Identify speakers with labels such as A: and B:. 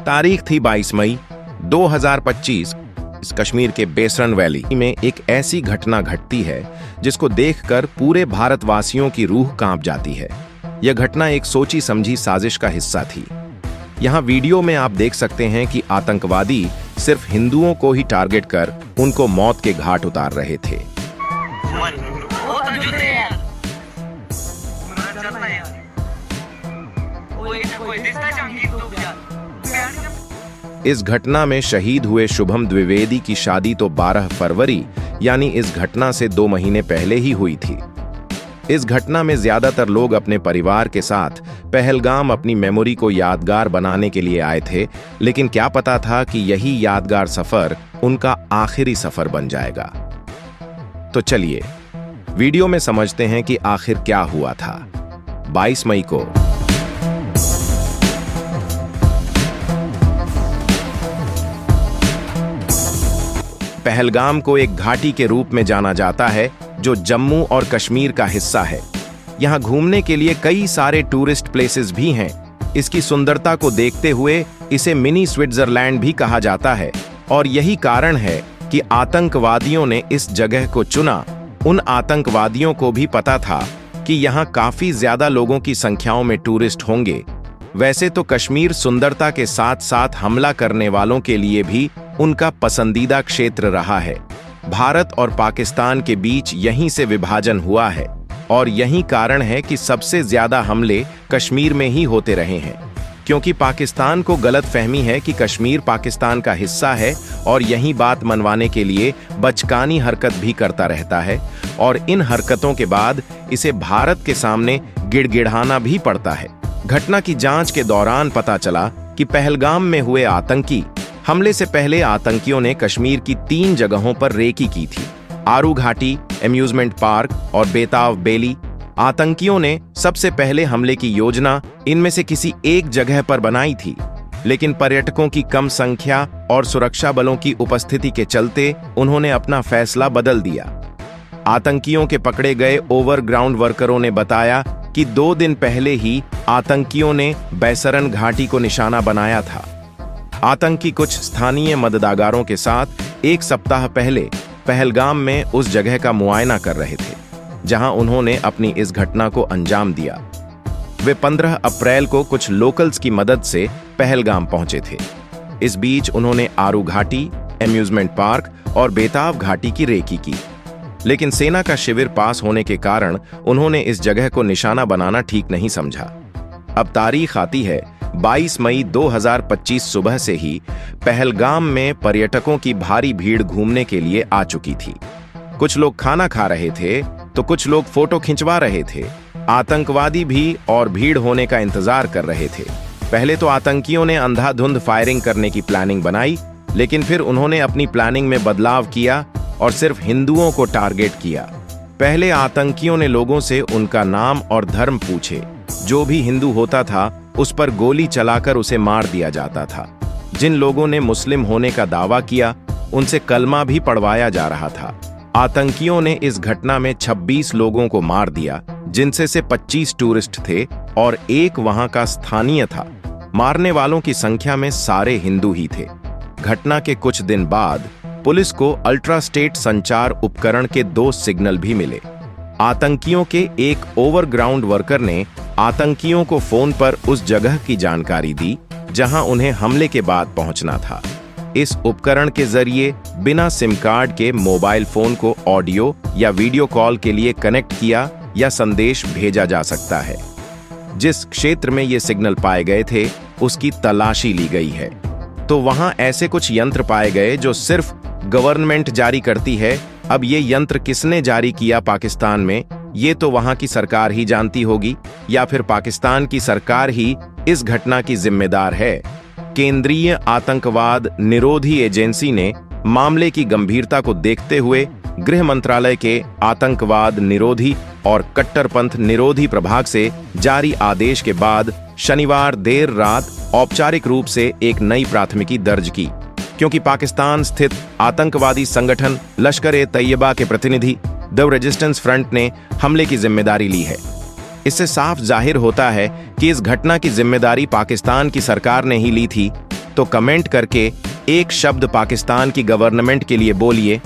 A: तारीख थी 22 मई 2025। इस कश्मीर के बेसरन वैली में एक ऐसी घटना घटती है जिसको देखकर पूरे भारतवासियों की रूह कांप जाती है। यह घटना एक सोची समझी साजिश का हिस्सा थी। यहाँ वीडियो में आप देख सकते हैं कि आतंकवादी सिर्फ हिंदुओं को ही टारगेट कर उनको मौत के घाट उतार रहे थे। इस घटना में शहीद हुए शुभम द्विवेदी की शादी तो 12 फरवरी यानी इस घटना से 2 महीने पहले ही हुई थी। इस घटना में ज्यादातर लोग अपने परिवार के साथ पहलगाम अपनी मेमोरी को यादगार बनाने के लिए आए थे, लेकिन क्या पता था कि यही यादगार सफर उनका आखिरी सफर बन जाएगा। तो चलिए वीडियो में समझते हैं कि आखिर क्या हुआ था। 22 मई को पहलगाम को एक घाटी के रूप में जाना जाता है जो जम्मू और कश्मीर का हिस्सा है। यहाँ घूमने के लिए कई सारे टूरिस्ट प्लेसेस भी हैं। इसकी सुंदरता को देखते हुए इसे मिनी स्विट्जरलैंड भी कहा जाता है और यही कारण है कि आतंकवादियों ने इस जगह को चुना। उन आतंकवादियों को भी पता था कि यहाँ काफी ज्यादा लोगों की संख्याओं में टूरिस्ट होंगे। वैसे तो कश्मीर सुंदरता के साथ साथ हमला करने वालों के लिए भी उनका पसंदीदा क्षेत्र रहा है। भारत और पाकिस्तान के बीच यहीं से विभाजन हुआ है और यही कारण है कि सबसे ज्यादा हमले कश्मीर में ही होते रहे हैं, क्योंकि पाकिस्तान को गलतफहमी है कि कश्मीर पाकिस्तान का हिस्सा है और यही बात मनवाने के लिए बचकानी हरकत भी करता रहता है और इन हरकतों के बाद इसे भारत के सामने गिड़गिड़ाना भी पड़ता है। घटना की जांच के दौरान पता चला कि पहलगाम में हुए आतंकी हमले से पहले आतंकियों ने कश्मीर की 3 जगहों पर रेकी की थी। आरू घाटी, एम्यूजमेंट पार्क और बेताब बेली। आतंकियों ने सबसे पहले हमले की योजना इनमें से किसी एक जगह पर बनाई थी, लेकिन पर्यटकों की कम संख्या और सुरक्षा बलों की उपस्थिति के चलते उन्होंने अपना फैसला बदल दिया। आतंकियों के पकड़े गए ओवरग्राउंड वर्करों ने बताया कि 2 दिन पहले ही आतंकियों ने बैसरन घाटी को निशाना बनाया था। आतंकी कुछ स्थानीय मददगारों के साथ 1 सप्ताह पहले पहलगाम में उस जगह का मुआयना कर रहे थे जहां उन्होंने अपनी इस घटना को अंजाम दिया। वे 15 अप्रैल को कुछ लोकल्स की मदद से पहलगाम पहुंचे थे। इस बीच उन्होंने आरू घाटी, एम्यूजमेंट पार्क और बेताब घाटी की रेकी की, लेकिन सेना का शिविर पास होने के कारण उन्होंने इस जगह को निशाना बनाना ठीक नहीं समझा। अब तारीख आती है 22 मई 2025 सुबह से ही पहलगाम में पर्यटकों की भारी भीड़ घूमने के लिए आ चुकी थी। कुछ लोग खाना खा रहे थे तो कुछ लोग फोटो खिंचवा रहे थे। आतंकवादी भी और भीड़ होने का इंतजार कर रहे थे। पहले तो आतंकियों ने अंधाधुंध फायरिंग करने की प्लानिंग बनाई, लेकिन फिर उन्होंने अपनी प्लानिंग में बदलाव किया और सिर्फ हिंदुओं को टारगेट किया। पहले आतंकियों ने लोगों से उनका नाम और धर्म पूछे। जो भी हिंदू होता था उस पर गोली चलाकर उसे मार दिया जाता था। जिन लोगों ने मुस्लिम होने का दावा किया उनसे कलमा भी पढ़वाया जा रहा था। आतंकियों ने इस घटना में 26 लोगों को मार दिया, जिनसे से 25 टूरिस्ट थे और 1 वहां का स्थानीय था। मारने वालों की संख्या में सारे हिंदू ही थे। घटना के कुछ दिन बाद पुलिस को अल्ट्रास्टेट संचार उपकरण के 2 सिग्नल भी मिले। आतंकियों के एक ओवरग्राउंड वर्कर ने आतंकियों को फोन पर उस जगह की जानकारी दी जहां उन्हें हमले के बाद पहुंचना था। इस उपकरण के जरिए बिना सिम कार्ड के मोबाइल फोन को ऑडियो या वीडियो कॉल के लिए कनेक्ट किया या संदेश भेजा जा सकता है। जिस क्षेत्र में ये सिग्नल पाए गए थे उसकी तलाशी ली गई है, तो वहां ऐसे कुछ यंत्र पाए गए जो सिर्फ गवर्नमेंट जारी करती है। अब ये यंत्र किसने जारी किया पाकिस्तान में, ये तो वहां की सरकार ही जानती होगी, या फिर पाकिस्तान की सरकार ही इस घटना की जिम्मेदार है। केंद्रीय आतंकवाद निरोधी एजेंसी ने मामले की गंभीरता को देखते हुए गृह मंत्रालय के आतंकवाद निरोधी और कट्टरपंथ निरोधी प्रभाग से जारी आदेश के बाद शनिवार देर रात औपचारिक रूप से एक नई प्राथमिकी दर्ज की, क्योंकि पाकिस्तान स्थित आतंकवादी संगठन लश्कर-ए-तैयबा के प्रतिनिधि द रेजिस्टेंस फ्रंट ने हमले की जिम्मेदारी ली है। इससे साफ जाहिर होता है कि इस घटना की जिम्मेदारी पाकिस्तान की सरकार ने ही ली थी। तो कमेंट करके एक शब्द पाकिस्तान की गवर्नमेंट के लिए बोलिए।